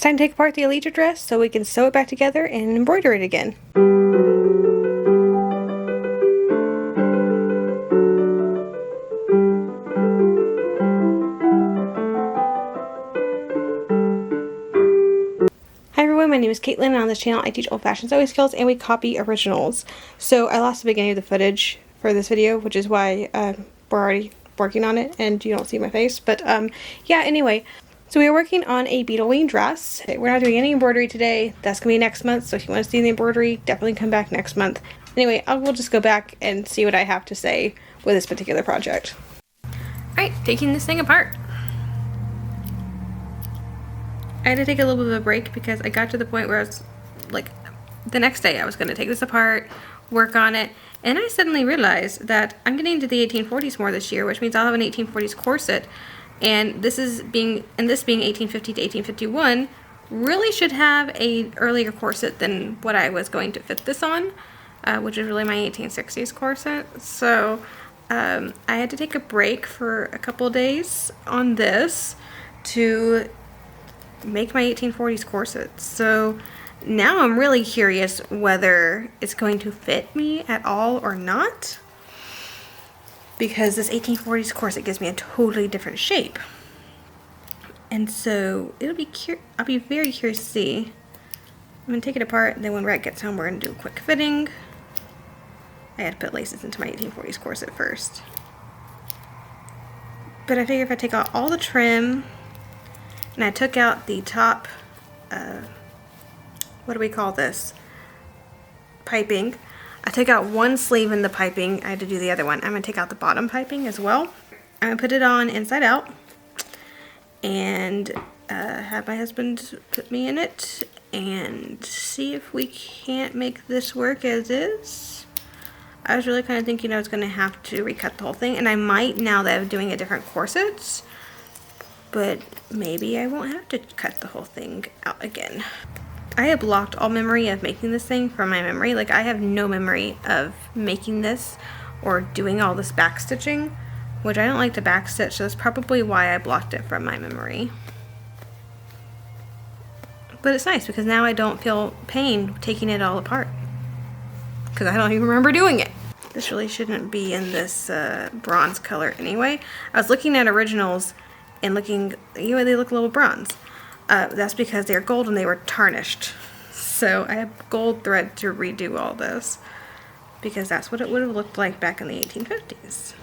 time to take apart the Alita dress so we can sew it back together and embroider it again. Hi everyone, my name is Caitlin, and on this channel I teach old-fashioned sewing skills and we copy originals. So I lost the beginning of the footage for this video, which is why we're already working on it and you don't see my face. But yeah, anyway. So we are working on a Beetle wing dress. We're not doing any embroidery today. That's going to be next month, so if you want to see the embroidery, definitely come back next month. Anyway, we'll just go back and see what I have to say with this particular project. Alright, taking this thing apart. I had to take a little bit of a break because I got to the point where I was, like, the next day I was going to take this apart, work on it, and I suddenly realized that I'm getting into the 1840s more this year, which means I'll have an 1840s corset. And this being 1850 to 1851, really should have a earlier corset than what I was going to fit this on, which is really my 1860s corset. So I had to take a break for a couple days on this to make my 1840s corset. So now I'm really curious whether it's going to fit me at all or not, because this 1840s corset gives me a totally different shape. And so I'll be very curious to see. I'm going to take it apart, and then when Rhett gets home we're going to do a quick fitting. I had to put laces into my 1840s corset first. But I figure if I take out all the trim, and I took out the top, what do we call this? Piping. I took out one sleeve in the piping. I had to do the other one. I'm going to take out the bottom piping as well. I'm going to put it on inside out and have my husband put me in it and see if we can't make this work as is. I was really kind of thinking I was going to have to recut the whole thing, and I might now that I'm doing a different corsets, but maybe I won't have to cut the whole thing out again. I have blocked all memory of making this thing from my memory. Like, I have no memory of making this or doing all this back stitching, which I don't like to back stitch, so that's probably why I blocked it from my memory. But it's nice because now I don't feel pain taking it all apart, because I don't even remember doing it. This really shouldn't be in this bronze color anyway. I was looking at originals and looking, you know, they look a little bronze. That's because they're gold and they were tarnished. So I have gold thread to redo all this, because that's what it would have looked like back in the 1850s.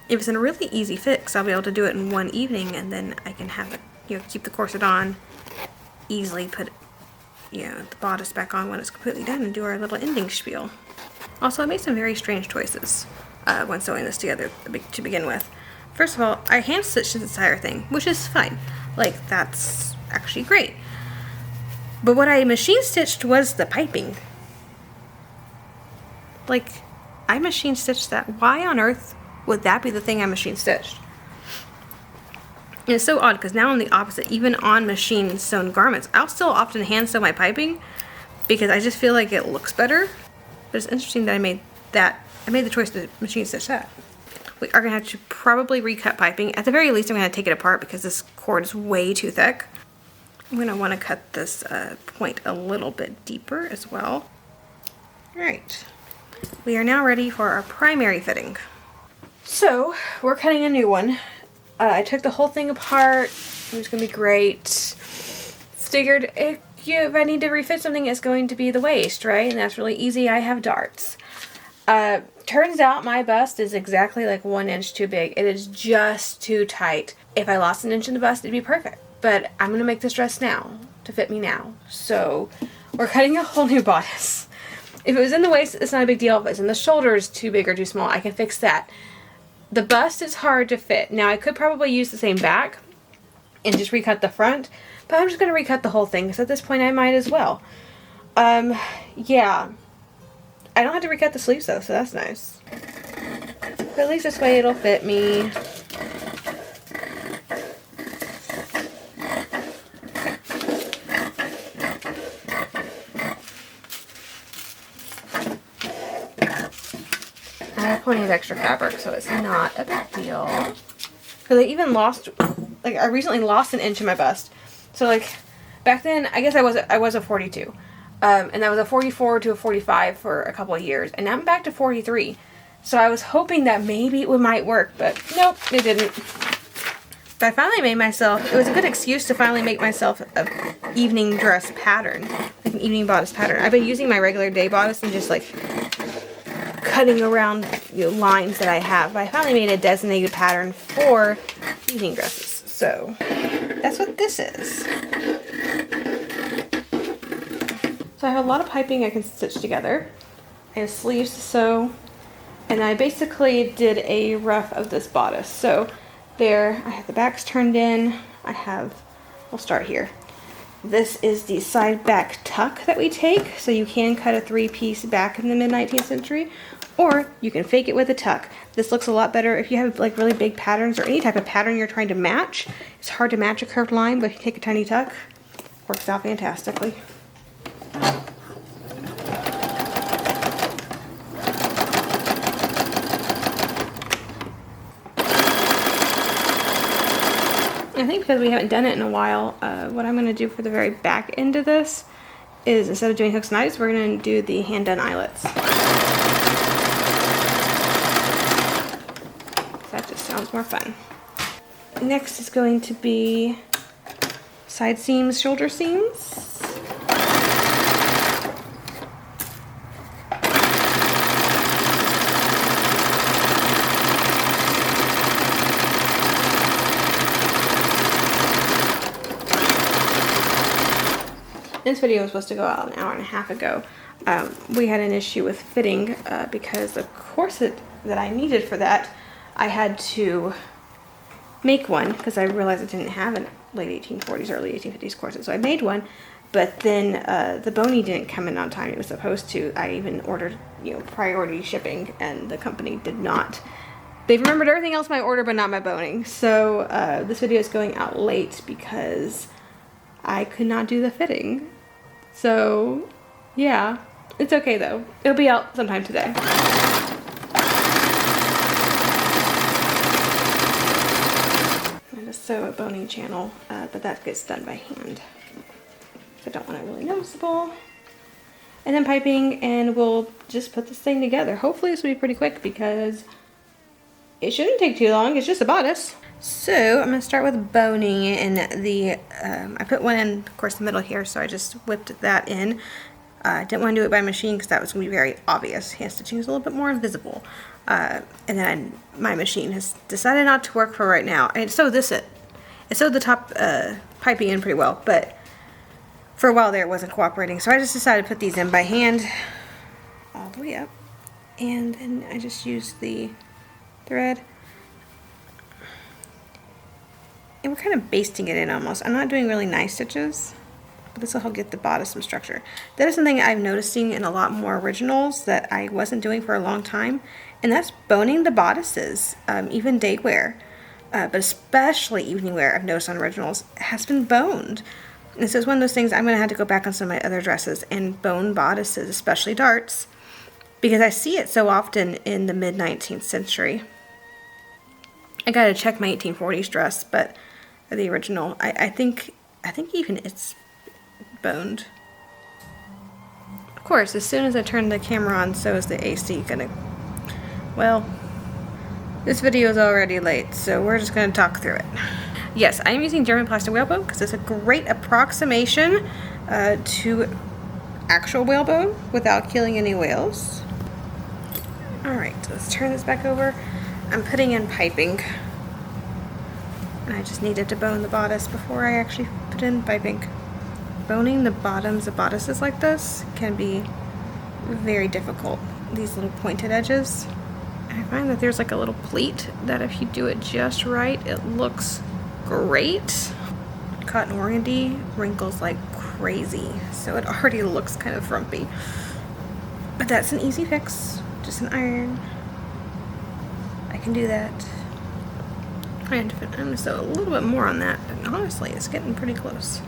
If it's in a really easy fix, I'll be able to do it in one evening, and then I can have it, you know, keep the corset on, easily put, you know, the bodice back on when it's completely done, and do our little ending spiel. Also, I made some very strange choices when sewing this together to begin with. First of all, I hand stitched this entire thing, which is fine. Like, that's actually great. But what I machine stitched was the piping. Like, I machine stitched that. Why on earth would that be the thing I machine stitched? And it's so odd because now I'm the opposite. Even on machine sewn garments, I'll still often hand sew my piping because I just feel like it looks better. But it's interesting that I made the choice to machine stitch that. We are going to have to probably recut piping. At the very least, I'm going to take it apart because this cord is way too thick. I'm going to want to cut this point a little bit deeper as well. Alright, we are now ready for our primary fitting. So, we're cutting a new one. I took the whole thing apart. It was going to be great. Figured if I need to refit something, it's going to be the waist, right? And that's really easy. I have darts. Turns out my bust is exactly like 1 inch too big. It is just too tight. If I lost an inch in the bust, it'd be perfect. But I'm going to make this dress now to fit me now. So we're cutting a whole new bodice. If it was in the waist, it's not a big deal. If it's in the shoulders too big or too small, I can fix that. The bust is hard to fit. Now I could probably use the same back and just recut the front, but I'm just going to recut the whole thing because at this point I might as well. Yeah. I don't have to recut the sleeves though, so that's nice. But at least this way it'll fit me. I have plenty of extra fabric, so it's not a big deal. Because I even lost, like I recently lost an inch in my bust. So like back then, I guess I was a 42. And I was a 44 to a 45 for a couple of years. And now I'm back to 43. So I was hoping that maybe it might work, but nope, it didn't. But I finally made myself, it was a good excuse to finally make myself an evening dress pattern. Like an evening bodice pattern. I've been using my regular day bodice and just like cutting around, you know, lines that I have. But I finally made a designated pattern for evening dresses. So that's what this is. So I have a lot of piping I can stitch together. I have sleeves to sew. And I basically did a rough of this bodice. So there, I have the backs turned in. We'll start here. This is the side back tuck that we take. So you can cut a 3-piece back in the mid-19th century, or you can fake it with a tuck. This looks a lot better if you have like really big patterns or any type of pattern you're trying to match. It's hard to match a curved line, but if you take a tiny tuck, it works out fantastically. I think because we haven't done it in a while, what I'm going to do for the very back end of this is, instead of doing hooks and eyes, we're going to do the hand-done eyelets. That just sounds more fun. Next is going to be side seams, shoulder seams. This video was supposed to go out an hour and a half ago. We had an issue with fitting because the corset that I needed for that, I had to make one because I realized I didn't have a late 1840s, early 1850s corset. So I made one, but then the boning didn't come in on time. It was supposed to. I even ordered, you know, priority shipping, and the company did not. They remembered everything else in my order, but not my boning. So this video is going out late because I could not do the fitting. So, yeah, it's okay though. It'll be out sometime today. I'm going to sew a boning channel, but that gets done by hand. So I don't want it really noticeable. And then piping, and we'll just put this thing together. Hopefully this will be pretty quick because it shouldn't take too long. It's just a bodice. So I'm going to start with boning, and the I put one in, of course, the middle here, so I just whipped that in. I didn't want to do it by machine because that was going to be very obvious. Hand stitching is a little bit more invisible. And then my machine has decided not to work for right now. And so it sewed the top piping in pretty well, but for a while there it wasn't cooperating. So I just decided to put these in by hand all the way up. And then I just used the thread. And we're kind of basting it in almost. I'm not doing really nice stitches, but this will help get the bodice some structure. That is something I'm noticing in a lot more originals that I wasn't doing for a long time, and that's boning the bodices. Even day wear, but especially evening wear, I've noticed on originals, has been boned. And so it's one of those things I'm going to have to go back on some of my other dresses and bone bodices, especially darts, because I see it so often in the mid-19th century. I gotta check my 1840s dress, but the original, I think even it's boned. Of course, as soon as I turn the camera on, so is the AC gonna, well, this video is already late, so we're just gonna talk through it. Yes, I'm using German plastic whalebone because it's a great approximation to actual whalebone without killing any whales. Alright, let's turn this back over. I'm putting in piping. And I just needed to bone the bodice before I actually put in piping. Boning the bottoms of bodices like this can be very difficult. These little pointed edges. I find that there's like a little pleat that if you do it just right, it looks great. Cotton organdy wrinkles like crazy, so it already looks kind of frumpy. But that's an easy fix. Just an iron. I can do that. I'm going to sew a little bit more on that, but honestly, it's getting pretty close.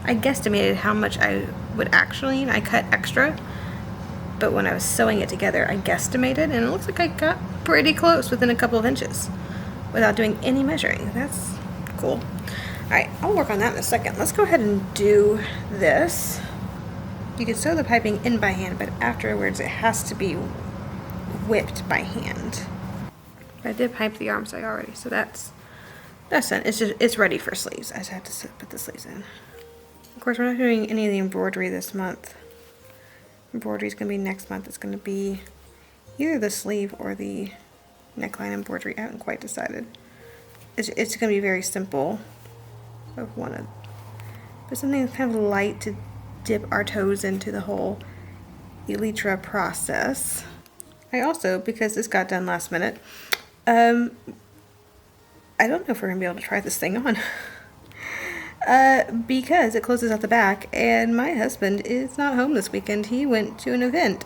I guesstimated how much I would actually need. I cut extra, but when I was sewing it together, I guesstimated, and it looks like I got pretty close within a couple of inches without doing any measuring. That's cool. Alright, I'll work on that in a second. Let's go ahead and do this. You can sew the piping in by hand, but afterwards it has to be whipped by hand. I did pipe the arm side already, so that's done. It's ready for sleeves. I just have to put the sleeves in. Of course, we're not doing any of the embroidery this month. Embroidery is going to be next month. It's going to be either the sleeve or the neckline embroidery. I haven't quite decided. It's going to be very simple. But something that's kind of light to dip our toes into the whole elytra process. I also, because this got done last minute, I don't know if we're going to be able to try this thing on. Because it closes out the back, and my husband is not home this weekend. He went to an event.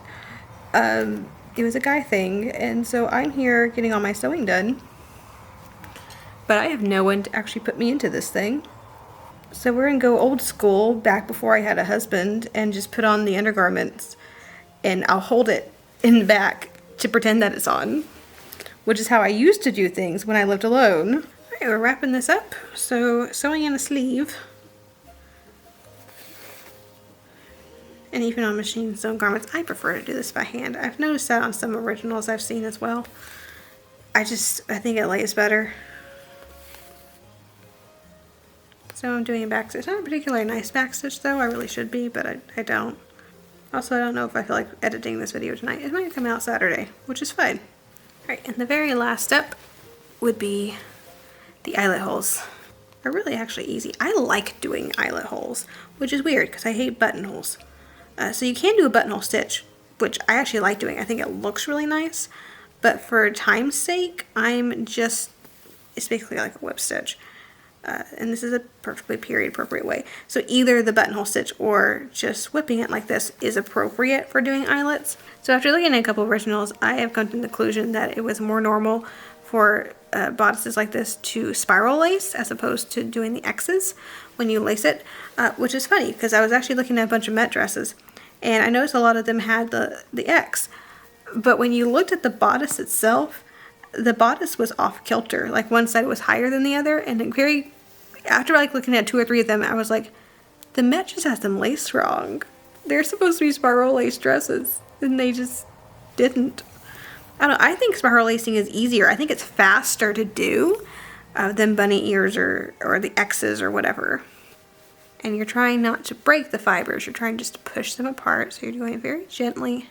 It was a guy thing, and so I'm here getting all my sewing done. But I have no one to actually put me into this thing. So we're going to go old school, back before I had a husband, and just put on the undergarments, and I'll hold it in the back to pretend that it's on, which is how I used to do things when I lived alone. Alright, we're wrapping this up. So sewing in a sleeve, and even on machine sewn garments, I prefer to do this by hand. I've noticed that on some originals I've seen as well. I think it lays better. So I'm doing a back stitch. Not a particularly nice back stitch though. I really should be, but I don't. Also, I don't know if I feel like editing this video tonight. It might come out Saturday, which is fine. Alright, and the very last step would be the eyelet holes. Are really actually easy. I like doing eyelet holes, which is weird because I hate buttonholes. So you can do a buttonhole stitch, which I actually like doing. I think it looks really nice, but for time's sake, it's basically like a whip stitch. And this is a perfectly period appropriate way. So either the buttonhole stitch or just whipping it like this is appropriate for doing eyelets. So after looking at a couple of originals, I have come to the conclusion that it was more normal for bodices like this to spiral lace as opposed to doing the X's when you lace it, which is funny because I was actually looking at a bunch of Met dresses and I noticed a lot of them had the X. But when you looked at the bodice itself, the bodice was off kilter. Like one side was higher than the other, and after like looking at 2 or 3 of them, I was like, the Met just has them laced wrong. They're supposed to be spiral lace dresses, and they just didn't. I don't know, I think spiral lacing is easier. I think it's faster to do than bunny ears or the X's or whatever. And you're trying not to break the fibers. You're trying just to push them apart, so you're doing it very gently.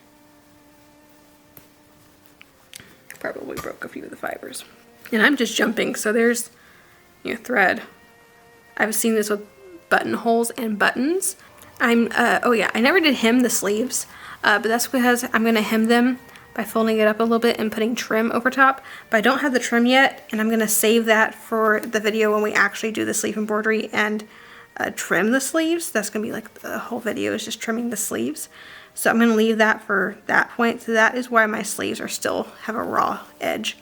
Probably broke a few of the fibers. And I'm just jumping, so there's thread. I've seen this with buttonholes and buttons. Oh yeah, I never did hem the sleeves, but that's because I'm gonna hem them by folding it up a little bit and putting trim over top. But I don't have the trim yet, and I'm gonna save that for the video when we actually do the sleeve embroidery and trim the sleeves. That's gonna be like the whole video is just trimming the sleeves. So I'm going to leave that for that point. So that is why my sleeves have a raw edge.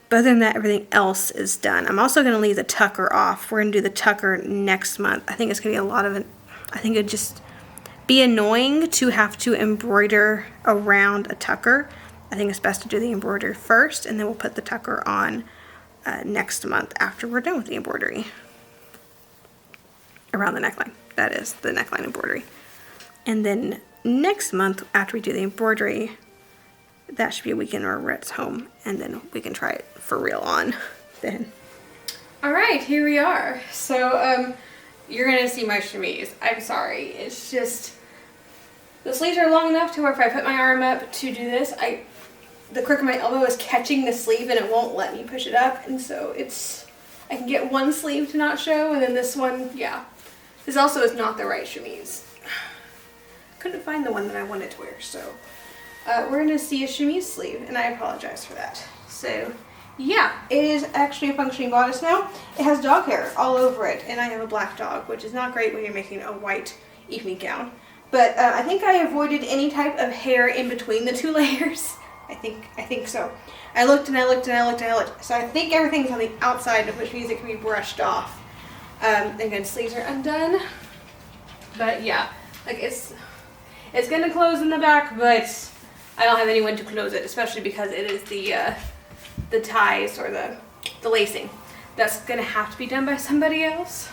But other than that, everything else is done. I'm also going to leave the tucker off. We're going to do the tucker next month. I think it's going to be a lot of it. I think it'd just be annoying to have to embroider around a tucker. I think it's best to do the embroidery first, and then we'll put the tucker on next month after we're done with the embroidery. Around the neckline. That is the neckline embroidery. And then next month, after we do the embroidery, that should be a weekend where Rhett's home, and then we can try it for real on then. All right, here we are. So you're gonna see my chemise. I'm sorry, it's just, the sleeves are long enough to where if I put my arm up to do this, the crook of my elbow is catching the sleeve and it won't let me push it up, and so I can get one sleeve to not show, and then this one, yeah. This also is not the right chemise. Couldn't find the one that I wanted to wear, so we're going to see a chemise sleeve, and I apologize for that. So yeah, it is actually a functioning bodice now. It has dog hair all over it, and I have a black dog, which is not great when you're making a white evening gown. But I think I avoided any type of hair in between the 2 layers. I think so. I looked and I looked and I looked and I looked. So I think everything's on the outside, which means it can be brushed off. Again, sleeves are undone. But yeah, like it's gonna close in the back, but I don't have anyone to close it, especially because it is the ties or the lacing that's gonna have to be done by somebody else.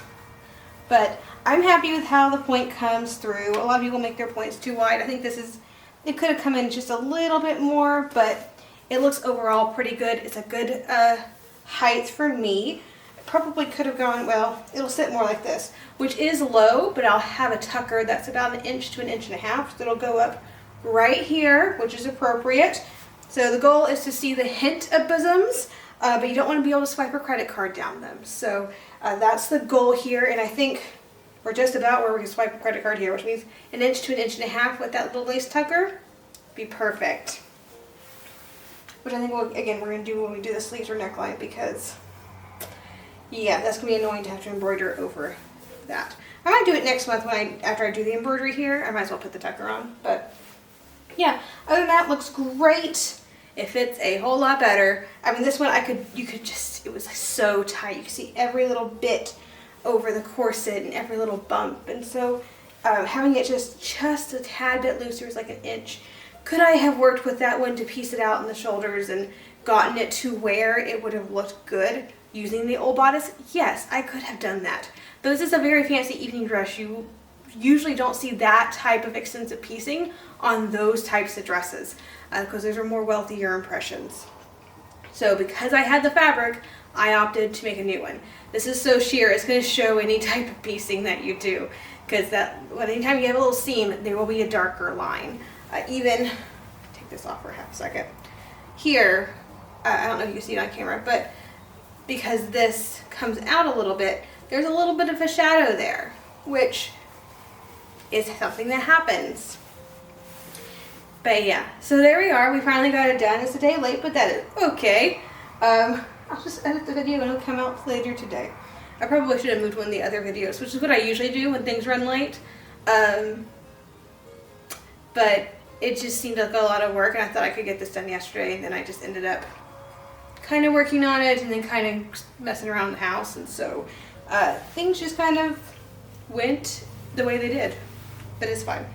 But I'm happy with how the point comes through. A lot of people make their points too wide. I think it could have come in just a little bit more, but it looks overall pretty good. It's a good height for me. It probably could have gone, well, it'll sit more like this, which is low, but I'll have a tucker that's about 1 inch to 1.5 inches. So it'll go up right here, which is appropriate. So the goal is to see the hint of bosoms, but you don't want to be able to swipe your credit card down them. So that's the goal here, and I think we're just about where we can swipe a credit card here, which means 1 inch to 1.5 inches with that little lace tucker. Be perfect. Which I think, we're going to do when we do the sleeves or neckline, because, yeah, that's going to be annoying to have to embroider over that. I might do it next month after I do the embroidery here. I might as well put the tucker on, but yeah, other than that, looks great. It fits a whole lot better. I mean, this one, you could just, it was so tight. You could see every little bit over the corset and every little bump. And so having it just a tad bit looser is like 1 inch. Could I have worked with that one to piece it out in the shoulders and gotten it to where it would have looked good using the old bodice? Yes, I could have done that. But this is a very fancy evening dress. You usually don't see that type of extensive piecing on those types of dresses because those are more wealthier impressions. So because I had the fabric, I opted to make a new one. This is so sheer, it's going to show any type of piecing that you do, because anytime you have a little seam, there will be a darker line. Even, take this off for half a second. Here, I don't know if you can see it on camera, but because this comes out a little bit, there's a little bit of a shadow there, which is something that happens. But yeah, so there we are. We finally got it done. It's a day late, but that is okay. I'll just edit the video and it'll come out later today. I probably should have moved one of the other videos, which is what I usually do when things run late. But it just seemed like a lot of work, and I thought I could get this done yesterday, and then I just ended up kind of working on it and then kind of messing around the house, and so things just kind of went the way they did. But it's fine.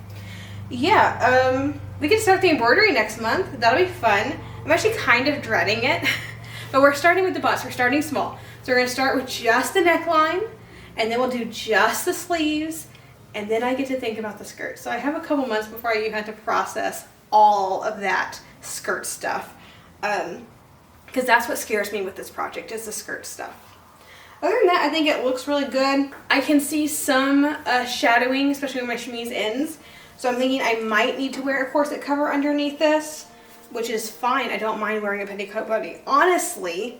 Yeah, we can start the embroidery next month. That'll be fun. I'm actually kind of dreading it, but we're starting with the bust. We're starting small. So we're going to start with just the neckline, and then we'll do just the sleeves, and then I get to think about the skirt. So I have a couple months before I even have to process all of that skirt stuff, because that's what scares me with this project, is the skirt stuff. Other than that, I think it looks really good. I can see some shadowing, especially where my chemise ends. So I'm thinking I might need to wear a corset cover underneath this, which is fine. I don't mind wearing a petticoat body. Honestly,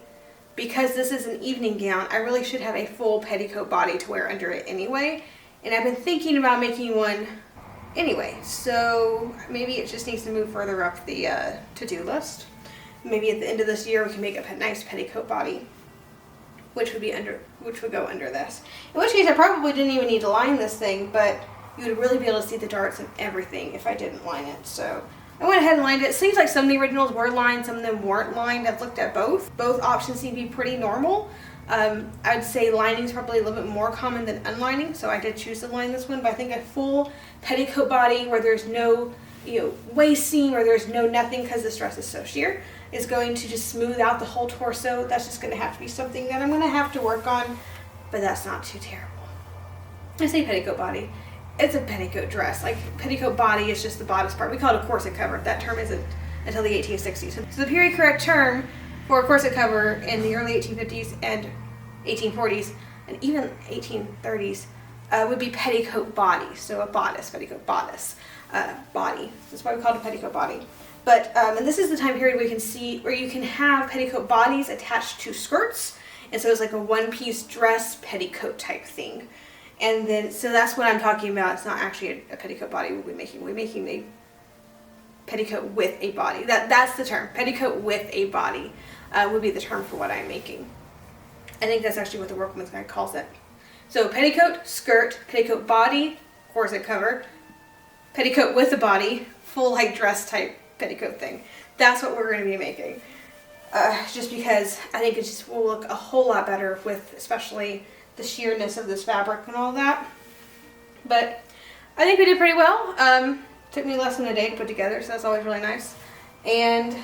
because this is an evening gown, I really should have a full petticoat body to wear under it anyway. And I've been thinking about making one anyway. So maybe it just needs to move further up the to-do list. Maybe at the end of this year we can make a nice petticoat body, which would go under this. In which case I probably didn't even need to line this thing, but you would really be able to see the darts and everything if I didn't line it. So I went ahead and lined it. It seems like some of the originals were lined, some of them weren't lined. I've looked at both. Both options seem to be pretty normal. I'd say lining is probably a little bit more common than unlining, so I did choose to line this one. But I think a full petticoat body where there's no waist seam, or there's no nothing, because this dress is so sheer, is going to just smooth out the whole torso. That's just going to have to be something that I'm going to have to work on, but that's not too terrible. I say petticoat body. It's a petticoat dress. Like, petticoat body is just the bodice part. We call it a corset cover. That term isn't until the 1860s. So the period correct term for a corset cover in the early 1850s and 1840s and even 1830s would be petticoat body. So a bodice, petticoat bodice, body. That's why we call it a petticoat body. But and this is the time period where you can have petticoat bodies attached to skirts, and so it's like a one-piece dress petticoat type thing. And then, so that's what I'm talking about. It's not actually a petticoat body we'll be making. We're making a petticoat with a body. That's the term. Petticoat with a body would be the term for what I'm making. I think that's actually what the Workwoman's Guide calls it. So petticoat, skirt, petticoat body, corset cover, petticoat with a body, full like dress type petticoat thing. That's what we're going to be making. Just because I think it just will look a whole lot better with especially the sheerness of this fabric and all that. But I think we did pretty well. Took me less than a day to put together, so that's always really nice. And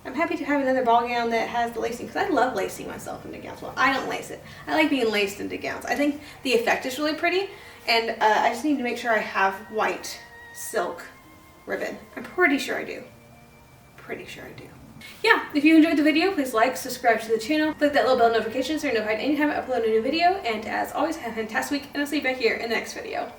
I'm happy to have another ball gown that has the lacing, because I love lacing myself into gowns. Well, I don't lace it. I like being laced into gowns. I think the effect is really pretty, and I just need to make sure I have white silk ribbon. I'm pretty sure I do. Pretty sure I do. Yeah, if you enjoyed the video, please like, subscribe to the channel, click that little bell notification so you're notified anytime I upload a new video, and as always, have a fantastic week, and I'll see you back here in the next video.